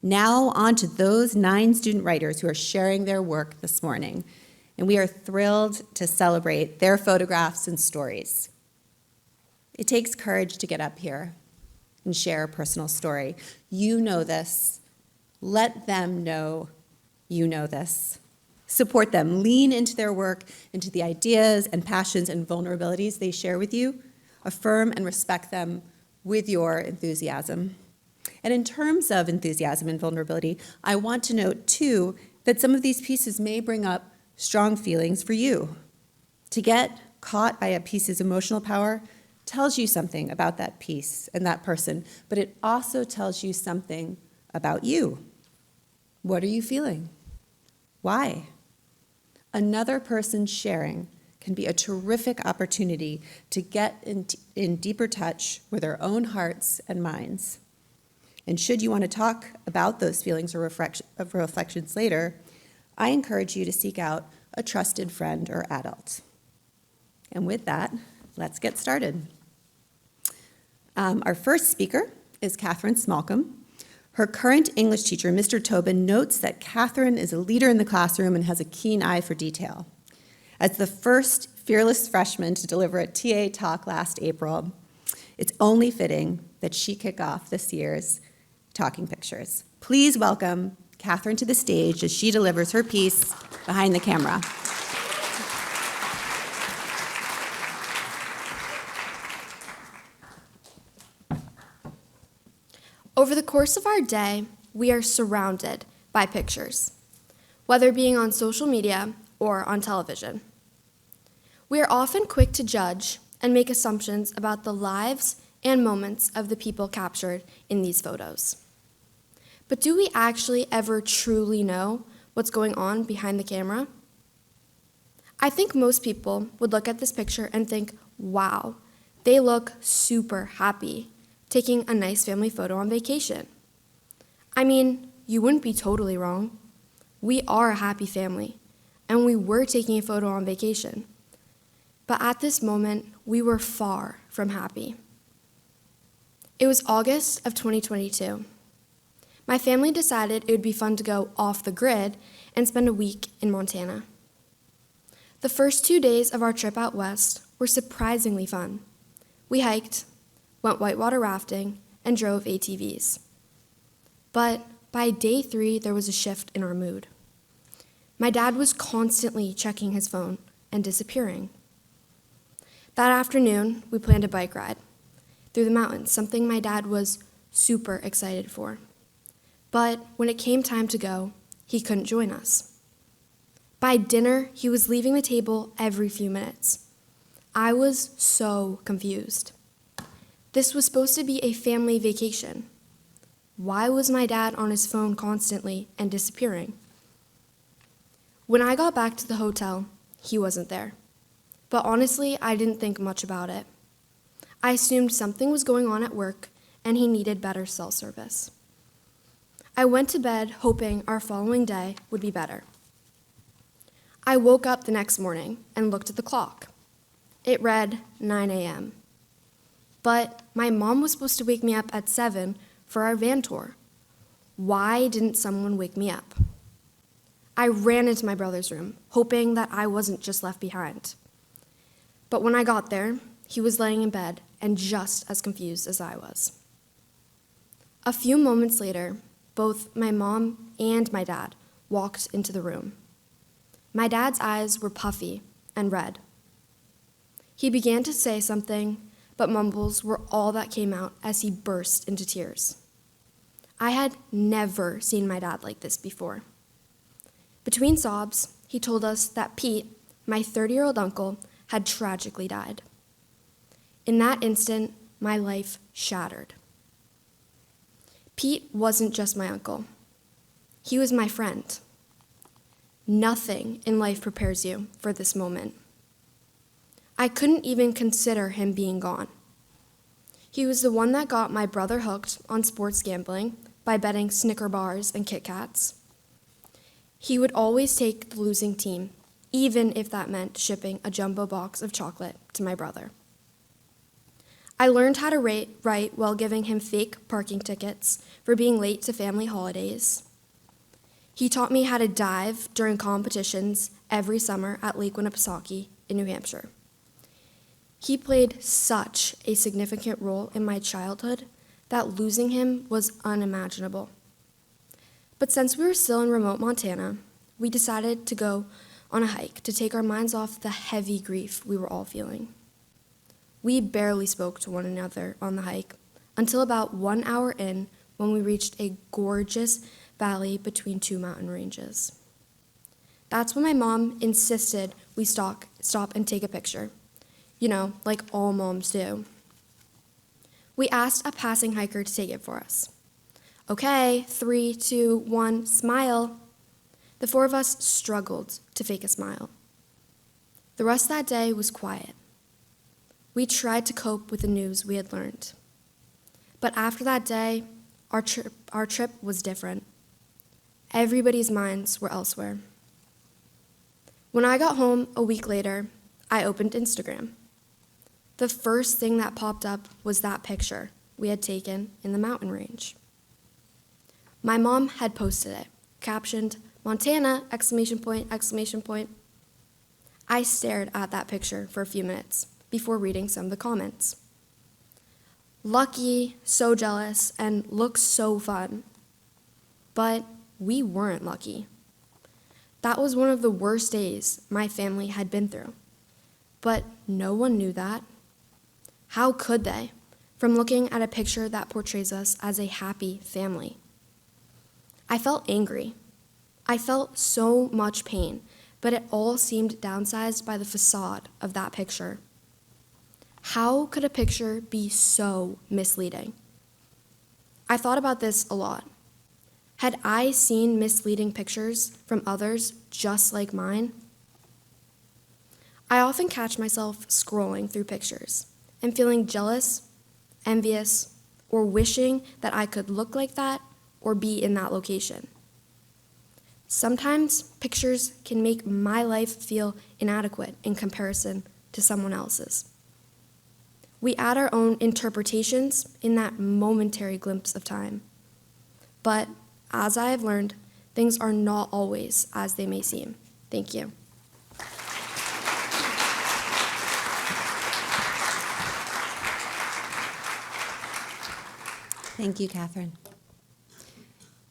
Now on to those 9 student writers who are sharing their work this morning, and we are thrilled to celebrate their photographs and stories. It takes courage to get up here and share a personal story. You know this. Let them know you know this. Support them. Lean into their work, into the ideas and passions and vulnerabilities they share with you. Affirm and respect them with your enthusiasm. And in terms of enthusiasm and vulnerability, I want to note, too, that some of these pieces may bring up strong feelings for you. To get caught by a piece's emotional power tells you something about that piece and that person, but it also tells you something about you. What are you feeling? Why? Another person sharing can be a terrific opportunity to get in deeper touch with our own hearts and minds. And should you want to talk about those feelings or reflections later, I encourage you to seek out a trusted friend or adult. And with that, let's get started. Our first speaker is Catherine Smallcombe. Her current English teacher, Mr. Tobin, notes that Catherine is a leader in the classroom and has a keen eye for detail. As the first fearless freshman to deliver a TA talk last April, it's only fitting that she kick off this year's Talking Pictures. Please welcome Catherine to the stage as she delivers her piece, Behind the Camera. Over the course of our day, we are surrounded by pictures, whether being on social media or on television. We are often quick to judge and make assumptions about the lives and moments of the people captured in these photos. But do we actually ever truly know what's going on behind the camera? I think most people would look at this picture and think, wow, they look super happy, taking a nice family photo on vacation. I mean, you wouldn't be totally wrong. We are a happy family, and we were taking a photo on vacation. But at this moment, we were far from happy. It was August of 2022. My family decided it would be fun to go off the grid and spend a week in Montana. The first 2 days of our trip out west were surprisingly fun. We hiked, went whitewater rafting, and drove ATVs. But by day 3, there was a shift in our mood. My dad was constantly checking his phone and disappearing. That afternoon, we planned a bike ride through the mountains, something my dad was super excited for. But when it came time to go, he couldn't join us. By dinner, he was leaving the table every few minutes. I was so confused. This was supposed to be a family vacation. Why was my dad on his phone constantly and disappearing? When I got back to the hotel, he wasn't there. But honestly, I didn't think much about it. I assumed something was going on at work and he needed better cell service. I went to bed hoping our following day would be better. I woke up the next morning and looked at the clock. It read 9 a.m. But my mom was supposed to wake me up at 7 for our van tour. Why didn't someone wake me up? I ran into my brother's room, hoping that I wasn't just left behind. But when I got there, he was laying in bed and just as confused as I was. A few moments later, both my mom and my dad walked into the room. My dad's eyes were puffy and red. He began to say something, but mumbles were all that came out as he burst into tears. I had never seen my dad like this before. Between sobs, he told us that Pete, my 30-year-old uncle, had tragically died. In that instant, my life shattered. Pete wasn't just my uncle. He was my friend. Nothing in life prepares you for this moment. I couldn't even consider him being gone. He was the one that got my brother hooked on sports gambling by betting Snicker bars and Kit Kats. He would always take the losing team, even if that meant shipping a jumbo box of chocolate to my brother. I learned how to write while giving him fake parking tickets for being late to family holidays. He taught me how to dive during competitions every summer at Lake Winnipesaukee in New Hampshire. He played such a significant role in my childhood that losing him was unimaginable. But since we were still in remote Montana, we decided to go on a hike to take our minds off the heavy grief we were all feeling. We barely spoke to one another on the hike until about 1 hour in, when we reached a gorgeous valley between two mountain ranges. That's when my mom insisted we stop and take a picture. You know, like all moms do. We asked a passing hiker to take it for us. Okay, 3, 2, 1, smile. The four of us struggled to fake a smile. The rest of that day was quiet. We tried to cope with the news we had learned. But after that day, our trip was different. Everybody's minds were elsewhere. When I got home a week later, I opened Instagram. The first thing that popped up was that picture we had taken in the mountain range. My mom had posted it, captioned, "Montana!" I stared at that picture for a few minutes before reading some of the comments. Lucky, so jealous, and looks so fun. But we weren't lucky. That was one of the worst days my family had been through. But no one knew that. How could they, from looking at a picture that portrays us as a happy family? I felt angry. I felt so much pain, but it all seemed downsized by the facade of that picture. How could a picture be so misleading? I thought about this a lot. Had I seen misleading pictures from others just like mine? I often catch myself scrolling through pictures and feeling jealous, envious, or wishing that I could look like that or be in that location. Sometimes pictures can make my life feel inadequate in comparison to someone else's. We add our own interpretations in that momentary glimpse of time. But as I have learned, things are not always as they may seem. Thank you. Thank you, Catherine.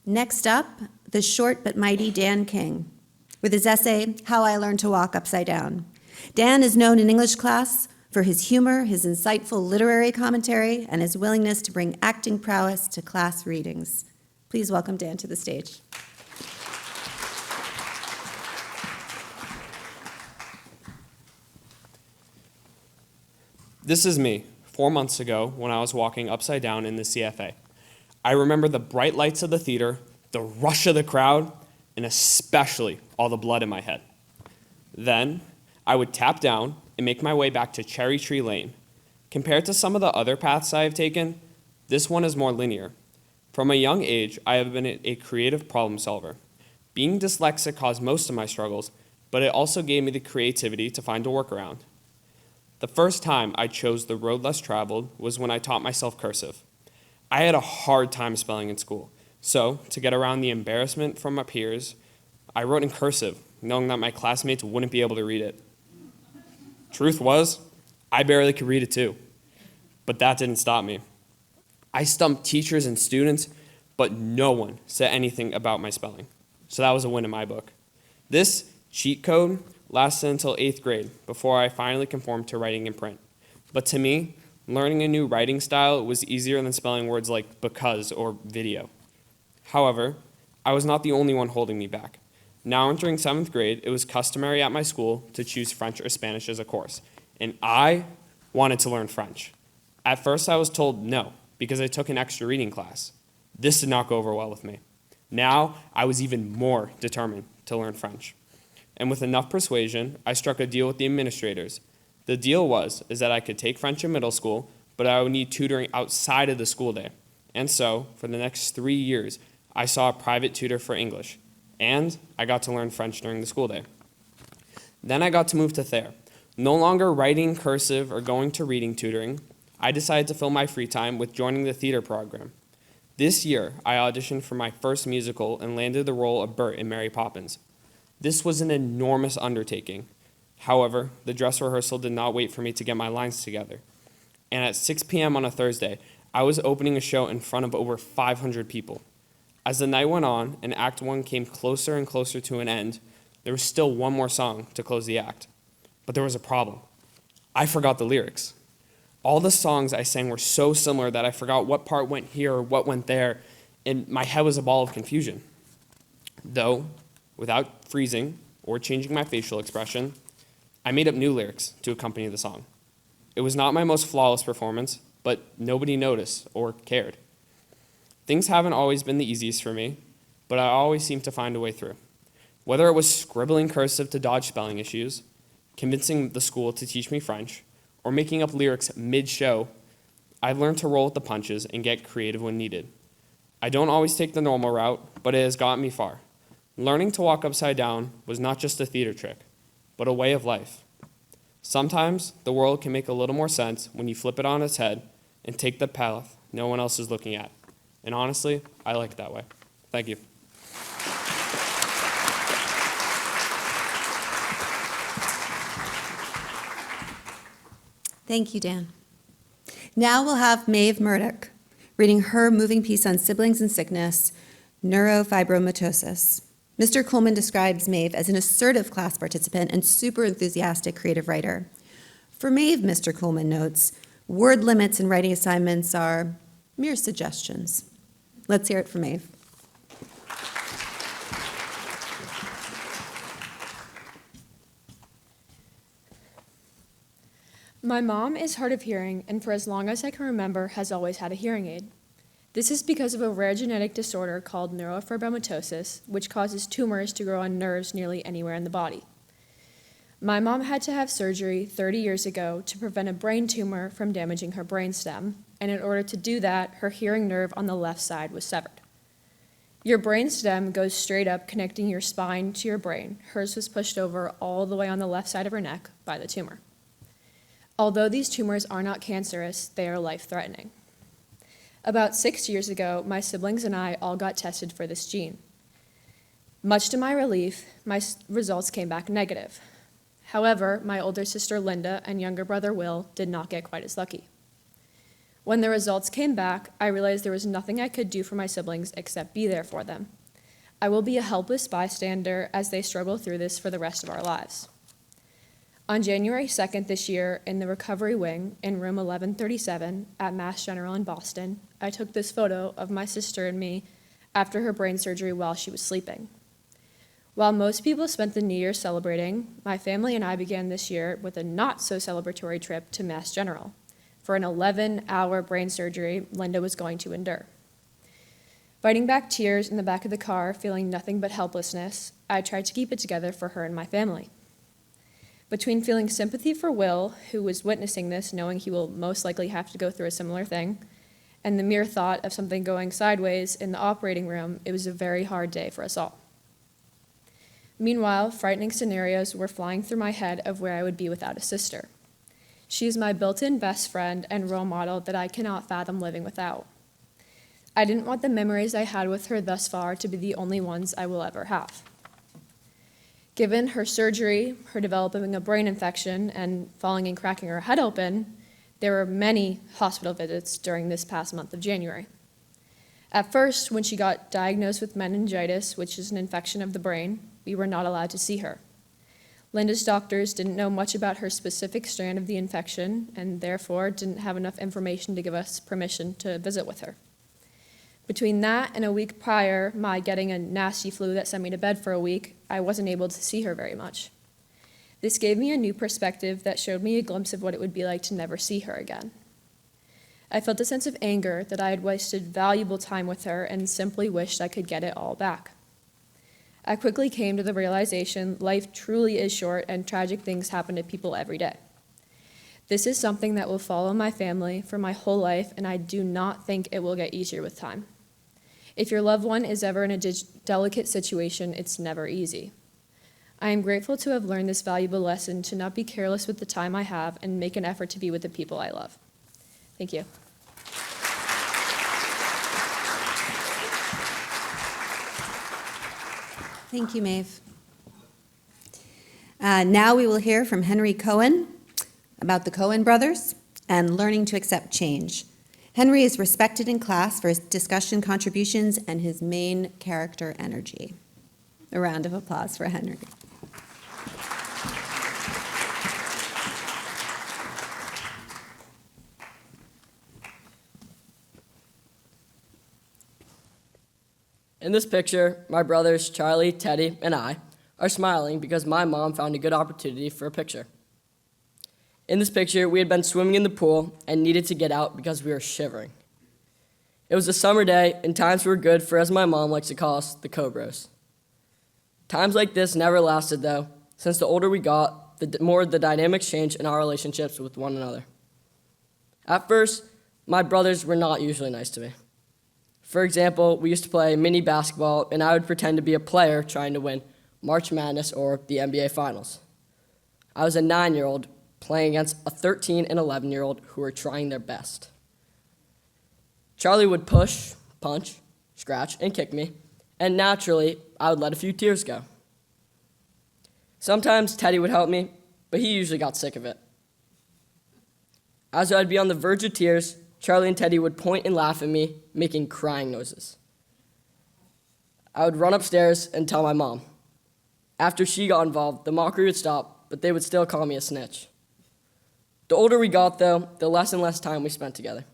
Next up, the short but mighty Dan King, with his essay, How I Learned to Walk Upside Down. Dan is known in English class for his humor, his insightful literary commentary, and his willingness to bring acting prowess to class readings. Please welcome Dan to the stage. This is me, 4 months ago when I was walking upside down in the CFA. I remember the bright lights of the theater, the rush of the crowd, and especially all the blood in my head. Then I would tap down and make my way back to Cherry Tree Lane. Compared to some of the other paths I have taken, this one is more linear. From a young age, I have been a creative problem solver. Being dyslexic caused most of my struggles, but it also gave me the creativity to find a workaround. The first time I chose the road less traveled was when I taught myself cursive. I had a hard time spelling in school, so to get around the embarrassment from my peers, I wrote in cursive, knowing that my classmates wouldn't be able to read it. Truth was, I barely could read it too, but that didn't stop me. I stumped teachers and students, but no one said anything about my spelling, so that was a win in my book. This cheat code lasted until 8th grade before I finally conformed to writing in print. But to me, learning a new writing style was easier than spelling words like because or video. However, I was not the only one holding me back. Now entering 7th grade, it was customary at my school to choose French or Spanish as a course, and I wanted to learn French. At first I was told no, because I took an extra reading class. This did not go over well with me. Now I was even more determined to learn French. And with enough persuasion, I struck a deal with the administrators. The deal was that I could take French in middle school, but I would need tutoring outside of the school day. And so, for the next 3 years, I saw a private tutor for English, and I got to learn French during the school day. Then I got to move to Thayer. No longer writing cursive or going to reading tutoring, I decided to fill my free time with joining the theater program. This year, I auditioned for my first musical and landed the role of Bert in Mary Poppins. This was an enormous undertaking. However, the dress rehearsal did not wait for me to get my lines together. And at 6 p.m. on a Thursday, I was opening a show in front of over 500 people. As the night went on and Act 1 came closer and closer to an end, there was still one more song to close the act. But there was a problem. I forgot the lyrics. All the songs I sang were so similar that I forgot what part went here or what went there, and my head was a ball of confusion. Though, without freezing or changing my facial expression, I made up new lyrics to accompany the song. It was not my most flawless performance, but nobody noticed or cared. Things haven't always been the easiest for me, but I always seem to find a way through. Whether it was scribbling cursive to dodge spelling issues, convincing the school to teach me French, or making up lyrics mid-show, I've learned to roll with the punches and get creative when needed. I don't always take the normal route, but it has gotten me far. Learning to walk upside down was not just a theater trick, but a way of life. Sometimes the world can make a little more sense when you flip it on its head and take the path no one else is looking at. And honestly, I like it that way. Thank you. Thank you, Dan. Now we'll have Maeve Murdoch reading her moving piece on siblings and sickness, neurofibromatosis. Mr. Coleman describes Maeve as an assertive class participant and super enthusiastic creative writer. For Maeve, Mr. Coleman notes, word limits and writing assignments are mere suggestions. Let's hear it from Maeve. My mom is hard of hearing and for as long as I can remember has always had a hearing aid. This is because of a rare genetic disorder called neurofibromatosis, which causes tumors to grow on nerves nearly anywhere in the body. My mom had to have surgery 30 years ago to prevent a brain tumor from damaging her brainstem, and in order to do that, her hearing nerve on the left side was severed. Your brainstem goes straight up, connecting your spine to your brain. Hers was pushed over all the way on the left side of her neck by the tumor. Although these tumors are not cancerous, they are life-threatening. About 6 years ago, my siblings and I all got tested for this gene. Much to my relief, my results came back negative. However, my older sister Linda and younger brother Will did not get quite as lucky. When the results came back, I realized there was nothing I could do for my siblings except be there for them. I will be a helpless bystander as they struggle through this for the rest of our lives. On January 2nd this year, in the recovery wing in room 1137 at Mass General in Boston, I took this photo of my sister and me after her brain surgery while she was sleeping. While most people spent the New Year celebrating, my family and I began this year with a not-so-celebratory trip to Mass General for an 11-hour brain surgery Linda was going to endure. Fighting back tears in the back of the car, feeling nothing but helplessness, I tried to keep it together for her and my family. Between feeling sympathy for Will, who was witnessing this, knowing he will most likely have to go through a similar thing, and the mere thought of something going sideways in the operating room, it was a very hard day for us all. Meanwhile, frightening scenarios were flying through my head of where I would be without a sister. She is my built-in best friend and role model that I cannot fathom living without. I didn't want the memories I had with her thus far to be the only ones I will ever have. Given her surgery, her developing a brain infection, and falling and cracking her head open, there were many hospital visits during this past month of January. At first, when she got diagnosed with meningitis, which is an infection of the brain, we were not allowed to see her. Linda's doctors didn't know much about her specific strand of the infection, and therefore didn't have enough information to give us permission to visit with her. Between that and a week prior, my getting a nasty flu that sent me to bed for a week, I wasn't able to see her very much. This gave me a new perspective that showed me a glimpse of what it would be like to never see her again. I felt a sense of anger that I had wasted valuable time with her and simply wished I could get it all back. I quickly came to the realization life truly is short and tragic things happen to people every day. This is something that will follow my family for my whole life, and I do not think it will get easier with time. If your loved one is ever in a delicate situation, it's never easy. I am grateful to have learned this valuable lesson to not be careless with the time I have and make an effort to be with the people I love. Thank you. Thank you, Maeve. Now we will hear from Henry Cohen about the Cohen brothers and learning to accept change. Henry is respected in class for his discussion contributions and his main character energy. A round of applause for Henry. In this picture, my brothers Charlie, Teddy, and I are smiling because my mom found a good opportunity for a picture. In this picture, we had been swimming in the pool and needed to get out because we were shivering. It was a summer day, and times were good for, as my mom likes to call us, the Cobras. Times like this never lasted, though, since the older we got, the more the dynamics changed in our relationships with one another. At first, my brothers were not usually nice to me. For example, we used to play mini basketball, and I would pretend to be a player trying to win March Madness or the NBA Finals. I was a 9-year-old playing against a 13 and 11-year-old who were trying their best. Charlie would push, punch, scratch, and kick me, and naturally, I would let a few tears go. Sometimes Teddy would help me, but he usually got sick of it. As I'd be on the verge of tears, Charlie and Teddy would point and laugh at me, making crying noises. I would run upstairs and tell my mom. After she got involved, the mockery would stop, but they would still call me a snitch. The older we got, though, the less and less time we spent together.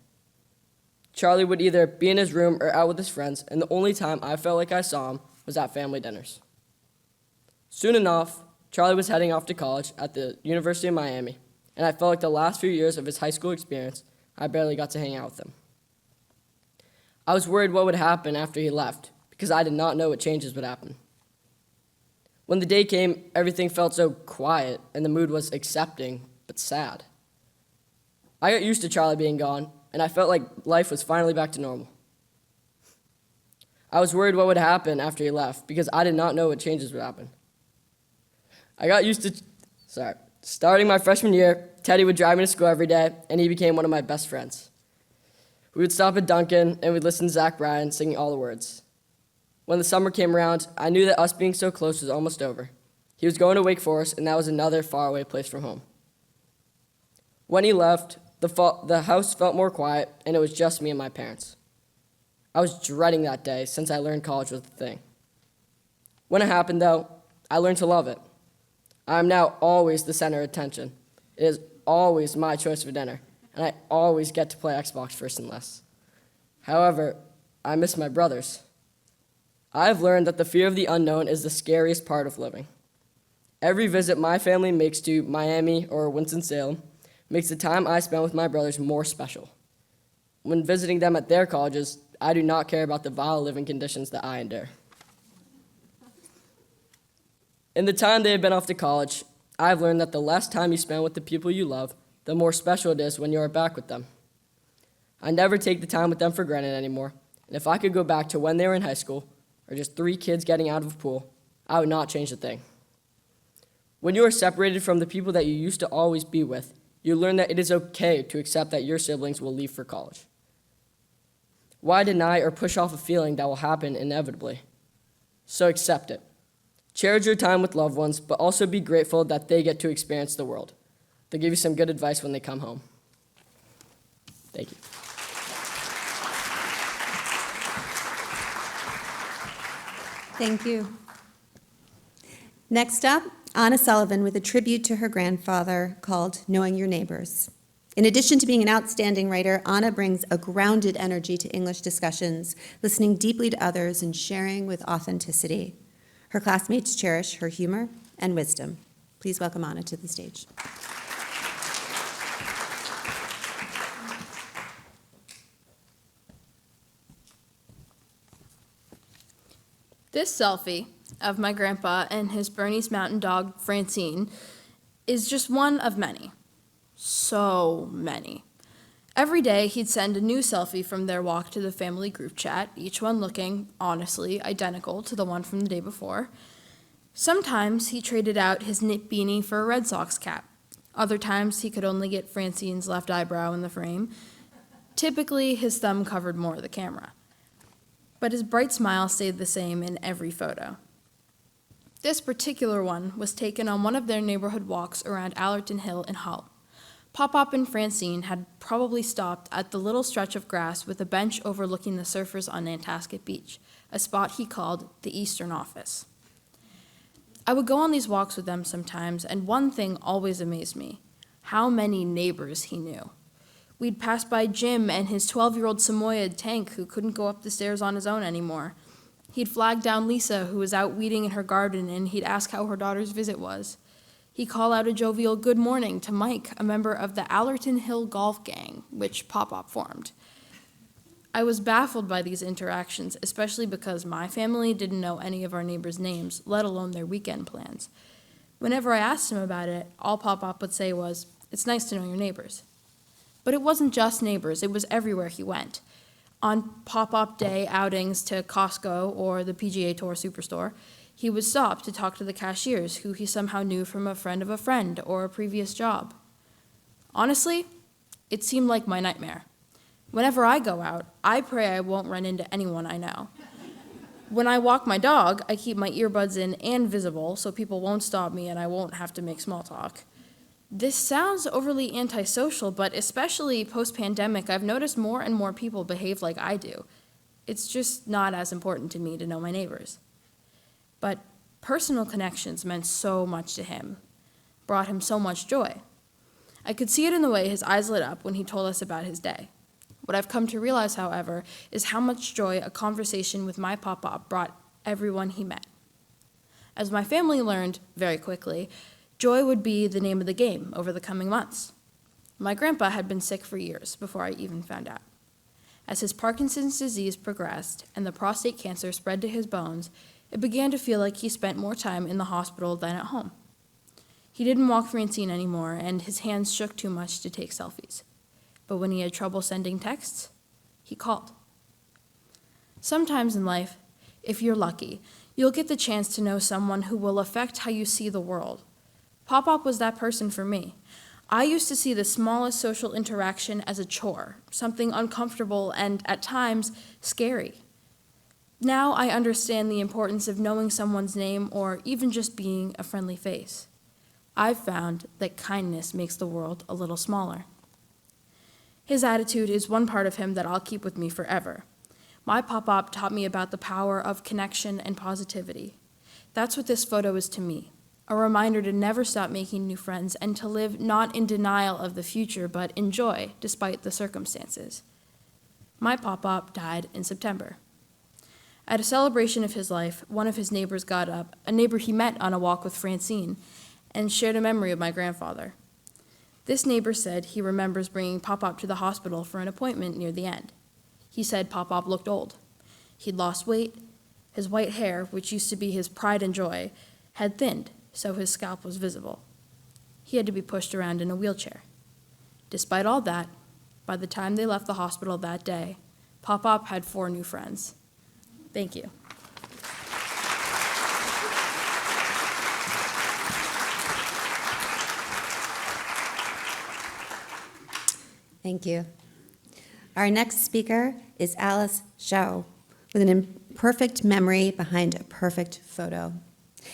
Charlie would either be in his room or out with his friends, and the only time I felt like I saw him was at family dinners. Soon enough, Charlie was heading off to college at the University of Miami, and I felt like the last few years of his high school experience, I barely got to hang out with him. I was worried what would happen after he left, because I did not know what changes would happen. When the day came, everything felt so quiet, and the mood was accepting, but sad. I got used to Charlie being gone, and I felt like life was finally back to normal. I was worried what would happen after he left, because I did not know what changes would happen. I got used to, starting my freshman year, Teddy would drive me to school every day, and he became one of my best friends. We would stop at Dunkin', and we'd listen to Zach Bryan singing all the words. When the summer came around, I knew that us being so close was almost over. He was going to Wake Forest, and that was another faraway place from home. When he left, the house felt more quiet, and it was just me and my parents. I was dreading that day since I learned college was the thing. When it happened, though, I learned to love it. I am now always the center of attention. It is always my choice for dinner, and I always get to play Xbox first and last. However, I miss my brothers. I have learned that the fear of the unknown is the scariest part of living. Every visit my family makes to Miami or Winston-Salem makes the time I spend with my brothers more special. When visiting them at their colleges, I do not care about the vile living conditions that I endure. In the time they have been off to college, I have learned that the less time you spend with the people you love, the more special it is when you are back with them. I never take the time with them for granted anymore, and if I could go back to when they were in high school, or just 3 kids getting out of a pool, I would not change a thing. When you are separated from the people that you used to always be with, you learn that it is okay to accept that your siblings will leave for college. Why deny or push off a feeling that will happen inevitably? So accept it. Cherish your time with loved ones, but also be grateful that they get to experience the world. They'll give you some good advice when they come home. Thank you. Thank you. Next up, Anna Sullivan with a tribute to her grandfather called Knowing Your Neighbors. In addition to being an outstanding writer, Anna brings a grounded energy to English discussions, listening deeply to others and sharing with authenticity. Her classmates cherish her humor and wisdom. Please welcome Anna to the stage. This selfie of my grandpa and his Bernese Mountain Dog, Francine, is just one of many. So many. Every day, he'd send a new selfie from their walk to the family group chat, each one looking, honestly, identical to the one from the day before. Sometimes he traded out his knit beanie for a Red Sox cap. Other times, he could only get Francine's left eyebrow in the frame. Typically, his thumb covered more of the camera. But his bright smile stayed the same in every photo. This particular one was taken on one of their neighborhood walks around Allerton Hill in Hull. Pop-Pop and Francine had probably stopped at the little stretch of grass with a bench overlooking the surfers on Nantasket Beach, a spot he called the Eastern Office. I would go on these walks with them sometimes, and one thing always amazed me: how many neighbors he knew. We'd pass by Jim and his 12-year-old Samoyed Tank, who couldn't go up the stairs on his own anymore. He'd flag down Lisa, who was out weeding in her garden, and he'd ask how her daughter's visit was. He'd call out a jovial good morning to Mike, a member of the Allerton Hill Golf Gang, which Pop-Pop formed. I was baffled by these interactions, especially because my family didn't know any of our neighbors' names, let alone their weekend plans. Whenever I asked him about it, all Pop-Pop would say was, "It's nice to know your neighbors." But it wasn't just neighbors, it was everywhere he went. On Pop-Pop Day outings to Costco or the PGA Tour Superstore, he would stop to talk to the cashiers, who he somehow knew from a friend of a friend or a previous job. Honestly, it seemed like my nightmare. Whenever I go out, I pray I won't run into anyone I know. When I walk my dog, I keep my earbuds in and visible so people won't stop me and I won't have to make small talk. This sounds overly antisocial, but especially post-pandemic, I've noticed more and more people behave like I do. It's just not as important to me to know my neighbors. But personal connections meant so much to him, brought him so much joy. I could see it in the way his eyes lit up when he told us about his day. What I've come to realize, however, is how much joy a conversation with my Pop-Pop brought everyone he met. As my family learned very quickly, joy would be the name of the game over the coming months. My grandpa had been sick for years before I even found out. As his Parkinson's disease progressed and the prostate cancer spread to his bones, it began to feel like he spent more time in the hospital than at home. He didn't walk Francine anymore, and his hands shook too much to take selfies. But when he had trouble sending texts, he called. Sometimes in life, if you're lucky, you'll get the chance to know someone who will affect how you see the world. Pop-Pop was that person for me. I used to see the smallest social interaction as a chore, something uncomfortable and, at times, scary. Now I understand the importance of knowing someone's name or even just being a friendly face. I've found that kindness makes the world a little smaller. His attitude is one part of him that I'll keep with me forever. My Pop-Pop taught me about the power of connection and positivity. That's what this photo is to me, a reminder to never stop making new friends and to live not in denial of the future, but in joy despite the circumstances. My Pop-Pop died in September. At a celebration of his life, one of his neighbors got up, a neighbor he met on a walk with Francine, and shared a memory of my grandfather. This neighbor said he remembers bringing Pop-Pop to the hospital for an appointment near the end. He said Pop-Pop looked old. He'd lost weight. His white hair, which used to be his pride and joy, had thinned, so his scalp was visible. He had to be pushed around in a wheelchair. Despite all that, by the time they left the hospital that day, Pop-Pop had 4 new friends. Thank you. Thank you. Our next speaker is Alice Zhao, with an imperfect memory behind a perfect photo.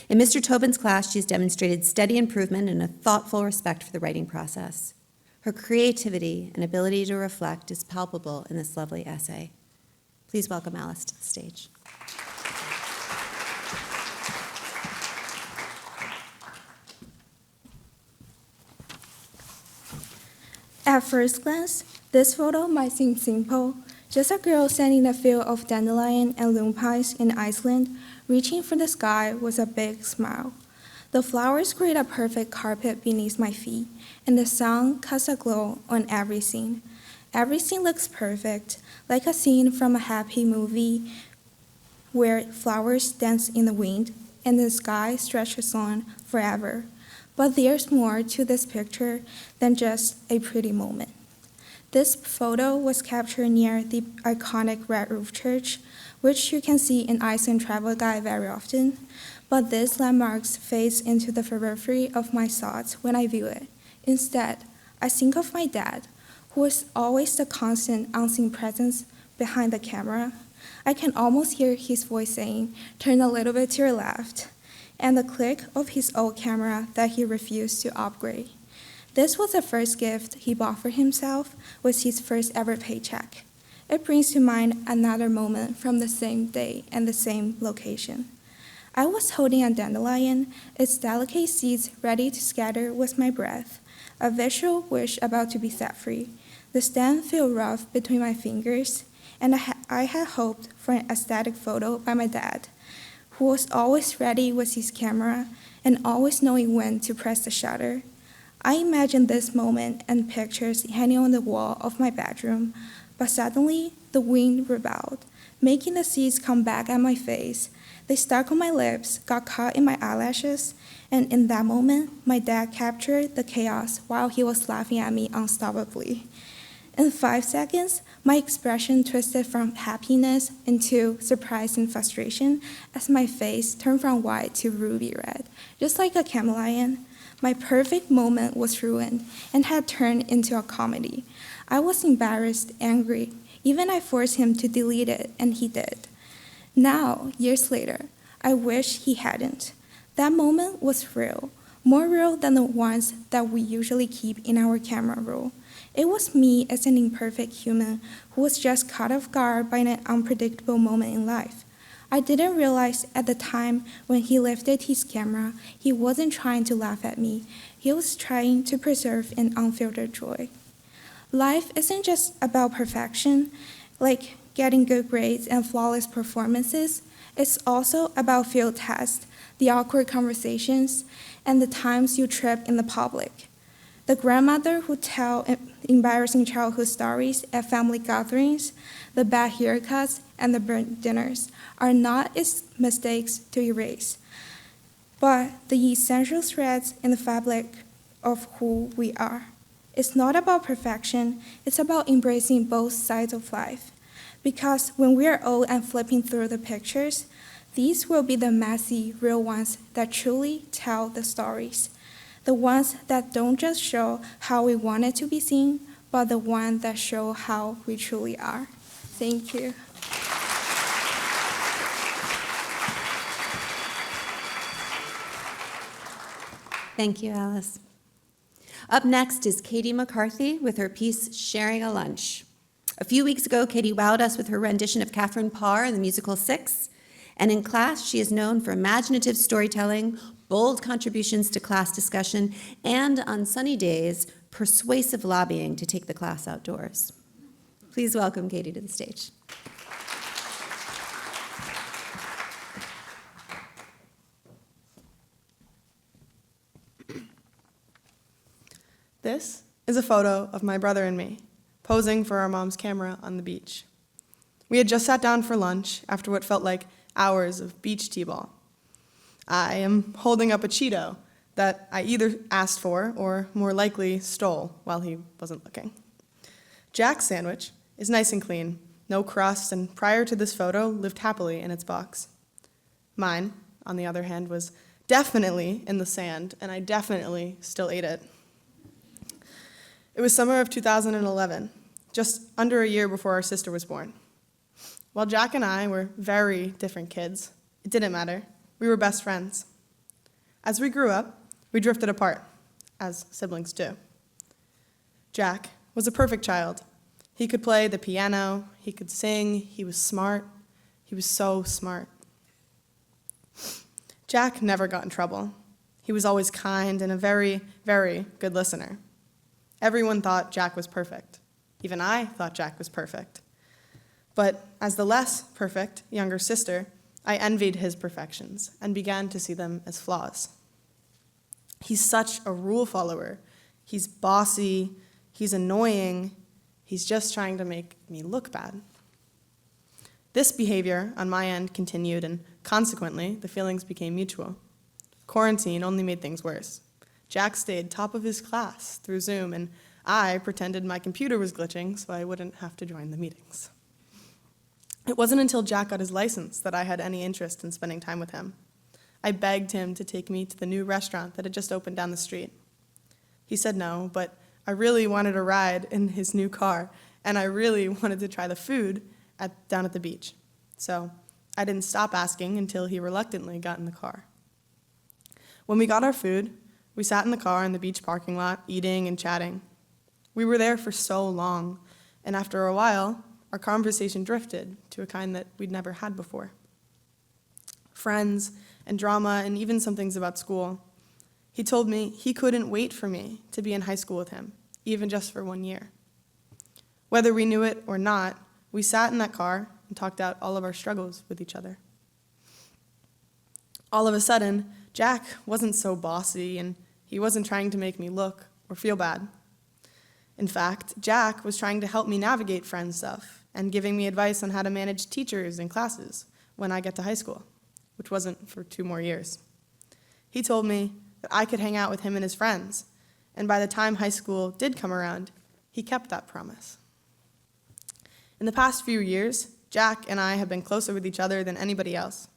In Mr. Tobin's class, she's demonstrated steady improvement and a thoughtful respect for the writing process. Her creativity and ability to reflect is palpable in this lovely essay. Please welcome Alice to the stage. At first glance, this photo might seem simple, just a girl standing in a field of dandelion and lupines in Iceland, reaching for the sky with a big smile. The flowers create a perfect carpet beneath my feet, and the sun casts a glow on every scene. Every scene looks perfect, like a scene from a happy movie where flowers dance in the wind and the sky stretches on forever. But there's more to this picture than just a pretty moment. This photo was captured near the iconic Red Roof Church, which you can see in Iceland Travel Guide very often, but this landmark fades into the periphery of my thoughts when I view it. Instead, I think of my dad, who is always the constant unseen presence behind the camera. I can almost hear his voice saying, "Turn a little bit to your left," and the click of his old camera that he refused to upgrade. This was the first gift he bought for himself with his first ever paycheck. It brings to mind another moment from the same day and the same location. I was holding a dandelion, its delicate seeds ready to scatter with my breath, a visual wish about to be set free. The stem felt rough between my fingers, and I had hoped for an aesthetic photo by my dad, who was always ready with his camera and always knowing when to press the shutter. I imagined this moment and pictures hanging on the wall of my bedroom, but suddenly the wind rebelled, making the seeds come back at my face. They stuck on my lips, got caught in my eyelashes, and in that moment, my dad captured the chaos while he was laughing at me unstoppably. In 5 seconds, my expression twisted from happiness into surprise and frustration as my face turned from white to ruby red, just like a chameleon. My perfect moment was ruined and had turned into a comedy. I was embarrassed, angry. Even I forced him to delete it, and he did. Now, years later, I wish he hadn't. That moment was real, more real than the ones that we usually keep in our camera roll. It was me as an imperfect human who was just caught off guard by an unpredictable moment in life. I didn't realize at the time when he lifted his camera, he wasn't trying to laugh at me. He was trying to preserve an unfiltered joy. Life isn't just about perfection, like getting good grades and flawless performances. It's also about field tests, the awkward conversations, and the times you trip in the public. The grandmother who tell embarrassing childhood stories at family gatherings, the bad haircuts, and the burnt dinners are not its mistakes to erase, but the essential threads in the fabric of who we are. It's not about perfection, it's about embracing both sides of life. Because when we are old and flipping through the pictures, these will be the messy, real ones that truly tell the stories. The ones that don't just show how we want it to be seen, but the ones that show how we truly are. Thank you. Thank you, Alice. Up next is Katie McCarthy with her piece, Sharing a Lunch. A few weeks ago, Katie wowed us with her rendition of Catherine Parr in the musical Six, and in class, she is known for imaginative storytelling, bold contributions to class discussion, and on sunny days, persuasive lobbying to take the class outdoors. Please welcome Katie to the stage. This is a photo of my brother and me, posing for our mom's camera on the beach. We had just sat down for lunch after what felt like hours of beach t-ball. I am holding up a Cheeto that I either asked for or more likely stole while he wasn't looking. Jack's sandwich is nice and clean, no crust, and prior to this photo, lived happily in its box. Mine, on the other hand, was definitely in the sand, and I definitely still ate it. It was summer of 2011, just under a year before our sister was born. While Jack and I were very different kids, it didn't matter. We were best friends. As we grew up, we drifted apart, as siblings do. Jack was a perfect child. He could play the piano, he could sing, he was smart. He was so smart. Jack never got in trouble. He was always kind and a very, very good listener. Everyone thought Jack was perfect. Even I thought Jack was perfect. But as the less perfect younger sister, I envied his perfections and began to see them as flaws. He's such a rule follower. He's bossy, he's annoying, he's just trying to make me look bad. This behavior on my end continued, and consequently, the feelings became mutual. Quarantine only made things worse. Jack stayed top of his class through Zoom, and I pretended my computer was glitching so I wouldn't have to join the meetings. It wasn't until Jack got his license that I had any interest in spending time with him. I begged him to take me to the new restaurant that had just opened down the street. He said no, but I really wanted a ride in his new car, and I really wanted to try the food down at the beach. So I didn't stop asking until he reluctantly got in the car. When we got our food, we sat in the car in the beach parking lot, eating and chatting. We were there for so long, and after a while, our conversation drifted to a kind that we'd never had before. Friends and drama and even some things about school. He told me he couldn't wait for me to be in high school with him, even just for 1 year. Whether we knew it or not, we sat in that car and talked out all of our struggles with each other. All of a sudden, Jack wasn't so bossy, and he wasn't trying to make me look or feel bad. In fact, Jack was trying to help me navigate friend stuff and giving me advice on how to manage teachers and classes when I get to high school, which wasn't for 2 more years. He told me that I could hang out with him and his friends, and by the time high school did come around, he kept that promise. In the past few years, Jack and I have been closer with each other than anybody else.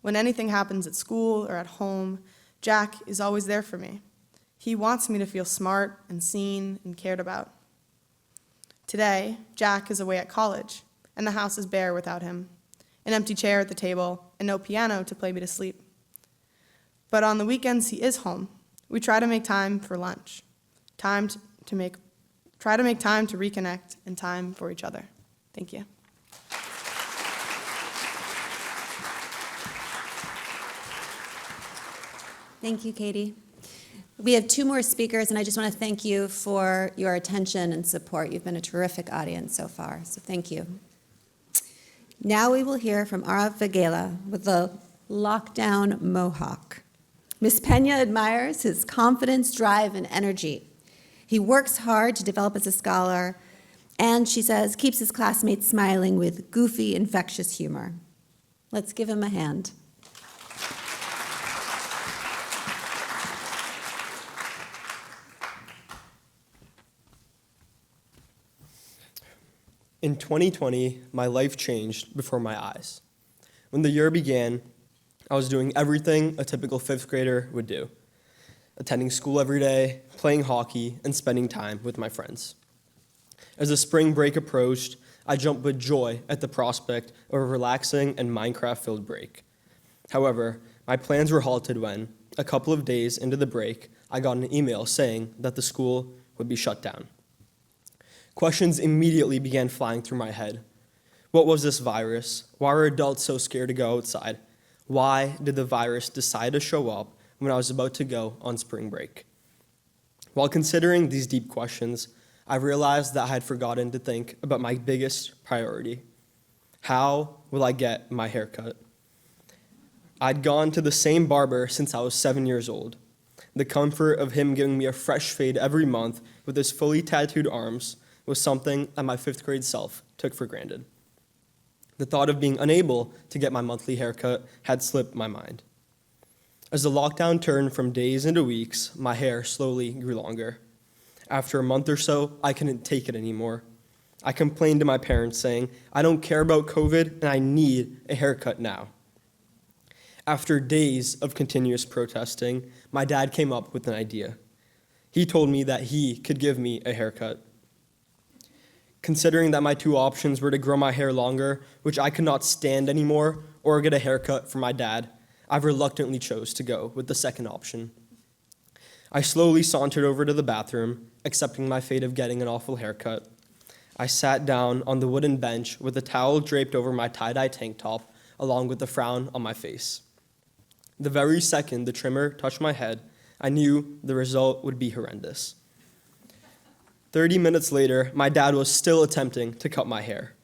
When anything happens at school or at home, Jack is always there for me. He wants me to feel smart and seen and cared about. Today, Jack is away at college, and the house is bare without him. An empty chair at the table, and no piano to play me to sleep. But on the weekends he is home. We try to make time for lunch, try to make time to reconnect, and time for each other. Thank you. Thank you, Katie. We have 2 more speakers, and I just want to thank you for your attention and support. You've been a terrific audience so far, so thank you. Now we will hear from Arav Vagela with the Lockdown Mohawk. Ms. Pena admires his confidence, drive, and energy. He works hard to develop as a scholar, and she says, keeps his classmates smiling with goofy, infectious humor. Let's give him a hand. In 2020, my life changed before my eyes. When the year began, I was doing everything a typical 5th grader would do, attending school every day, playing hockey, and spending time with my friends. As the spring break approached, I jumped with joy at the prospect of a relaxing and Minecraft-filled break. However, my plans were halted when, a couple of days into the break, I got an email saying that the school would be shut down. Questions immediately began flying through my head. What was this virus? Why were adults so scared to go outside? Why did the virus decide to show up when I was about to go on spring break? While considering these deep questions, I realized that I had forgotten to think about my biggest priority. How will I get my hair cut? I'd gone to the same barber since I was 7 years old. The comfort of him giving me a fresh fade every month with his fully tattooed arms was something that my 5th grade self took for granted. The thought of being unable to get my monthly haircut had slipped my mind. As the lockdown turned from days into weeks, my hair slowly grew longer. After a month or so, I couldn't take it anymore. I complained to my parents saying, I don't care about COVID and I need a haircut now. After days of continuous protesting, my dad came up with an idea. He told me that he could give me a haircut. Considering that my 2 options were to grow my hair longer, which I could not stand anymore, or get a haircut from my dad, I reluctantly chose to go with the second option. I slowly sauntered over to the bathroom, accepting my fate of getting an awful haircut. I sat down on the wooden bench with a towel draped over my tie-dye tank top, along with a frown on my face. The very second the trimmer touched my head, I knew the result would be horrendous. 30 minutes later, my dad was still attempting to cut my hair.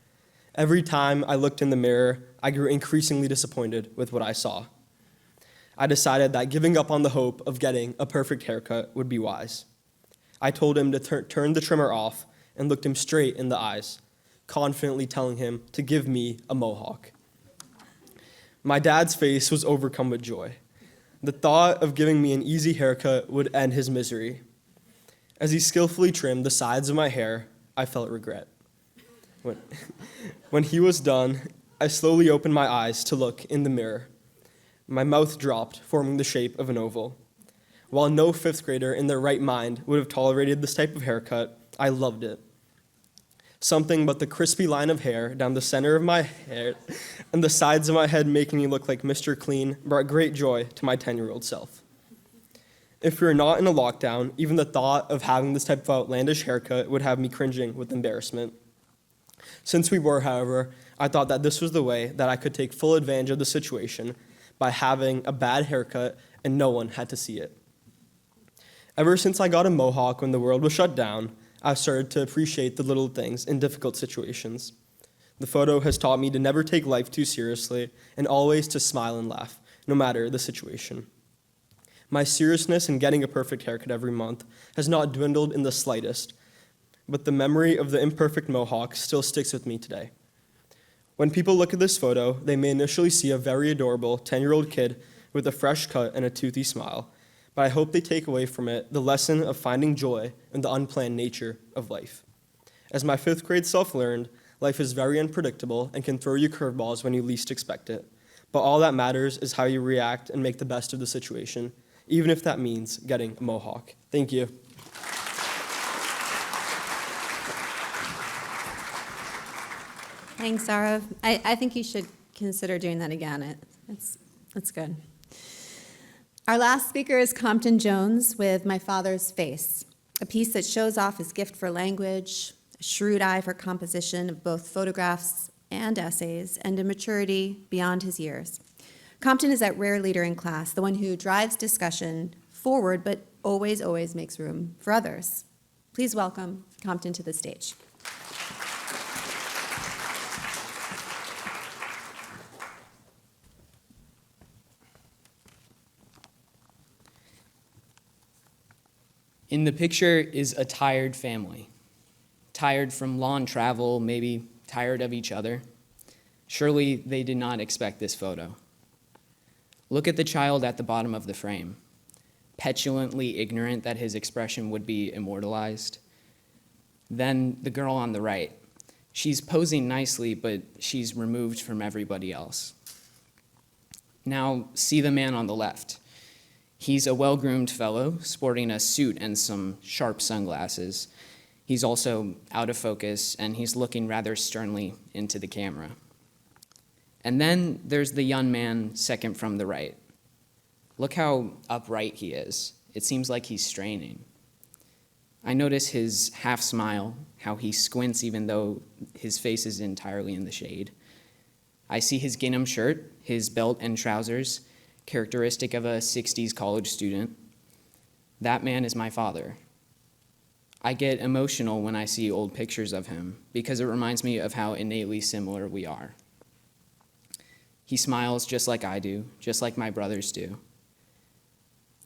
Every time I looked in the mirror, I grew increasingly disappointed with what I saw. I decided that giving up on the hope of getting a perfect haircut would be wise. I told him to turn the trimmer off and looked him straight in the eyes, confidently telling him to give me a mohawk. My dad's face was overcome with joy. The thought of giving me an easy haircut would end his misery. As he skillfully trimmed the sides of my hair, I felt regret. When he was done, I slowly opened my eyes to look in the mirror. My mouth dropped, forming the shape of an oval. While no fifth grader in their right mind would have tolerated this type of haircut, I loved it. Something but the crispy line of hair down the center of my hair and the sides of my head making me look like Mr. Clean brought great joy to my 10-year-old self. If we were not in a lockdown, even the thought of having this type of outlandish haircut would have me cringing with embarrassment. Since we were, however, I thought that this was the way that I could take full advantage of the situation by having a bad haircut and no one had to see it. Ever since I got a mohawk when the world was shut down, I've started to appreciate the little things in difficult situations. The photo has taught me to never take life too seriously and always to smile and laugh, no matter the situation. My seriousness in getting a perfect haircut every month has not dwindled in the slightest, but the memory of the imperfect mohawk still sticks with me today. When people look at this photo, they may initially see a very adorable 10-year-old kid with a fresh cut and a toothy smile, but I hope they take away from it the lesson of finding joy in the unplanned nature of life. As my 5th grade self learned, life is very unpredictable and can throw you curveballs when you least expect it, but all that matters is how you react and make the best of the situation, even if that means getting a mohawk. Thank you. Thanks, Arav. I think you should consider doing that again. It's good. Our last speaker is Compton Jones with My Father's Face, a piece that shows off his gift for language, a shrewd eye for composition of both photographs and essays, and a maturity beyond his years. Compton is that rare leader in class, the one who drives discussion forward but always makes room for others. Please welcome Compton to the stage. In the picture is a tired family, tired from long travel, maybe tired of each other. Surely they did not expect this photo. Look at the child at the bottom of the frame, petulantly ignorant that his expression would be immortalized. Then the girl on the right. She's posing nicely, but she's removed from everybody else. Now see the man on the left. He's a well-groomed fellow, sporting a suit and some sharp sunglasses. He's also out of focus, and he's looking rather sternly into the camera. And then there's the young man second from the right. Look how upright he is. It seems like he's straining. I notice his half smile, how he squints even though his face is entirely in the shade. I see his gingham shirt, his belt and trousers, characteristic of a 60s college student. That man is my father. I get emotional when I see old pictures of him because it reminds me of how innately similar we are. He smiles just like I do, just like my brothers do.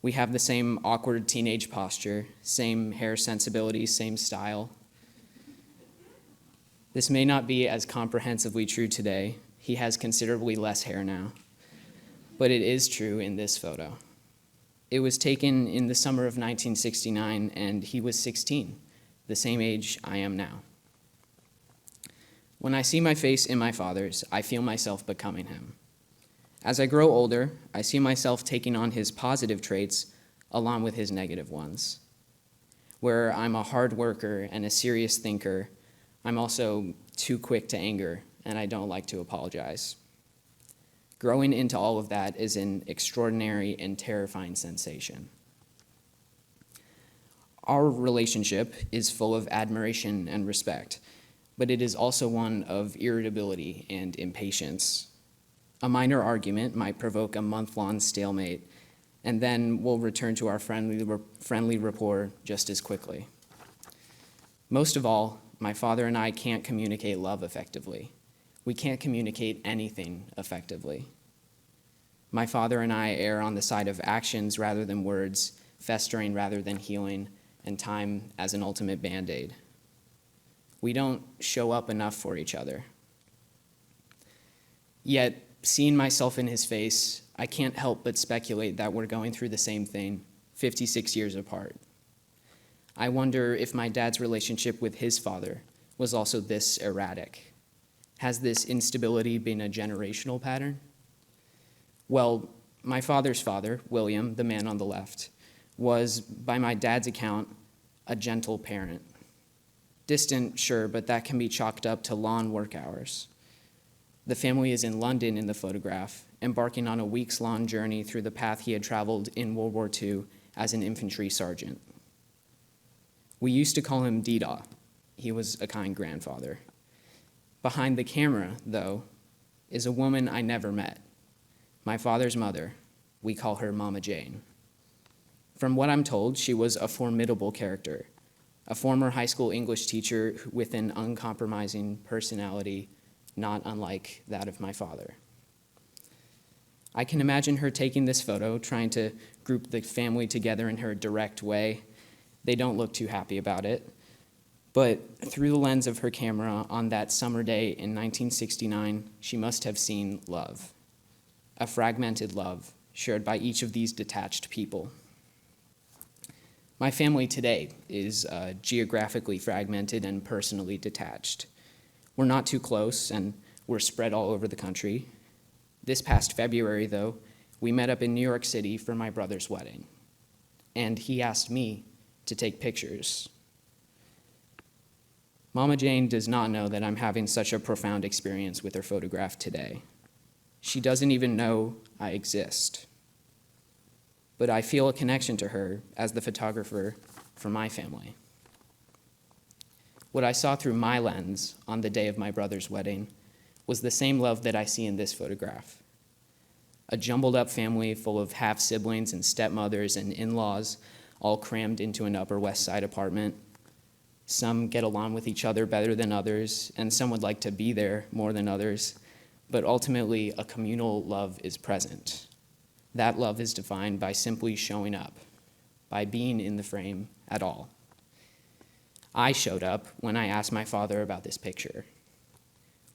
We have the same awkward teenage posture, same hair sensibility, same style. This may not be as comprehensively true today. He has considerably less hair now. But it is true in this photo. It was taken in the summer of 1969, and he was 16, the same age I am now. When I see my face in my father's, I feel myself becoming him. As I grow older, I see myself taking on his positive traits along with his negative ones. Where I'm a hard worker and a serious thinker, I'm also too quick to anger, and I don't like to apologize. Growing into all of that is an extraordinary and terrifying sensation. Our relationship is full of admiration and respect, but it is also one of irritability and impatience. A minor argument might provoke a month-long stalemate, and then we'll return to our friendly rapport just as quickly. Most of all, my father and I can't communicate love effectively. We can't communicate anything effectively. My father and I err on the side of actions rather than words, festering rather than healing, and time as an ultimate Band-Aid. We don't show up enough for each other. Yet, seeing myself in his face, I can't help but speculate that we're going through the same thing, 56 years apart. I wonder if my dad's relationship with his father was also this erratic. Has this instability been a generational pattern? Well, my father's father, William, the man on the left, was, by my dad's account, a gentle parent. Distant, sure, but that can be chalked up to lawn work hours. The family is in London in the photograph, embarking on a weeks-long journey through the path he had traveled in World War II as an infantry sergeant. We used to call him Dida. He was a kind grandfather. Behind the camera, though, is a woman I never met, my father's mother. We call her Mama Jane. From what I'm told, she was a formidable character, a former high school English teacher with an uncompromising personality not unlike that of my father. I can imagine her taking this photo, trying to group the family together in her direct way. They don't look too happy about it. But through the lens of her camera on that summer day in 1969, she must have seen love, a fragmented love shared by each of these detached people. My family today is geographically fragmented and personally detached. We're not too close, and we're spread all over the country. This past February, though, we met up in New York City for my brother's wedding, and he asked me to take pictures. Mama Jane does not know that I'm having such a profound experience with her photograph today. She doesn't even know I exist. But I feel a connection to her as the photographer for my family. What I saw through my lens on the day of my brother's wedding was the same love that I see in this photograph. A jumbled up family full of half-siblings and stepmothers and in-laws all crammed into an Upper West Side apartment. Some get along with each other better than others, and some would like to be there more than others, but ultimately a communal love is present. That love is defined by simply showing up, by being in the frame at all. I showed up when I asked my father about this picture.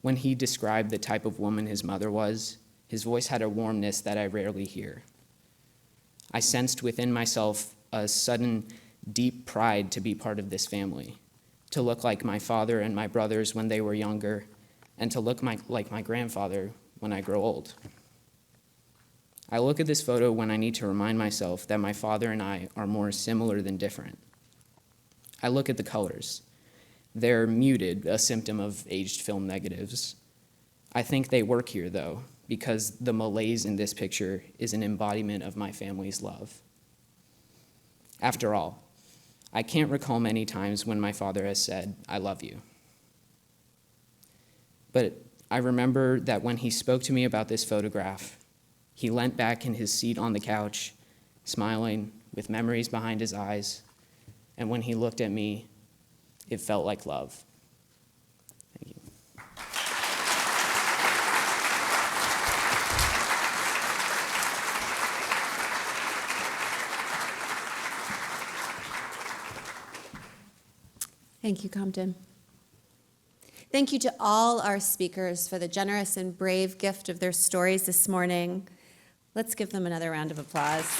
When he described the type of woman his mother was, his voice had a warmness that I rarely hear. I sensed within myself a sudden, deep pride to be part of this family, to look like my father and my brothers when they were younger, and to look like my grandfather when I grow old. I look at this photo when I need to remind myself that my father and I are more similar than different. I look at the colors. They're muted, a symptom of aged film negatives. I think they work here, though, because the malaise in this picture is an embodiment of my family's love. After all, I can't recall many times when my father has said, "I love you." But I remember that when he spoke to me about this photograph, he leant back in his seat on the couch, smiling, with memories behind his eyes, and when he looked at me, it felt like love. Thank you. Thank you, Compton. Thank you to all our speakers for the generous and brave gift of their stories this morning. Let's give them another round of applause.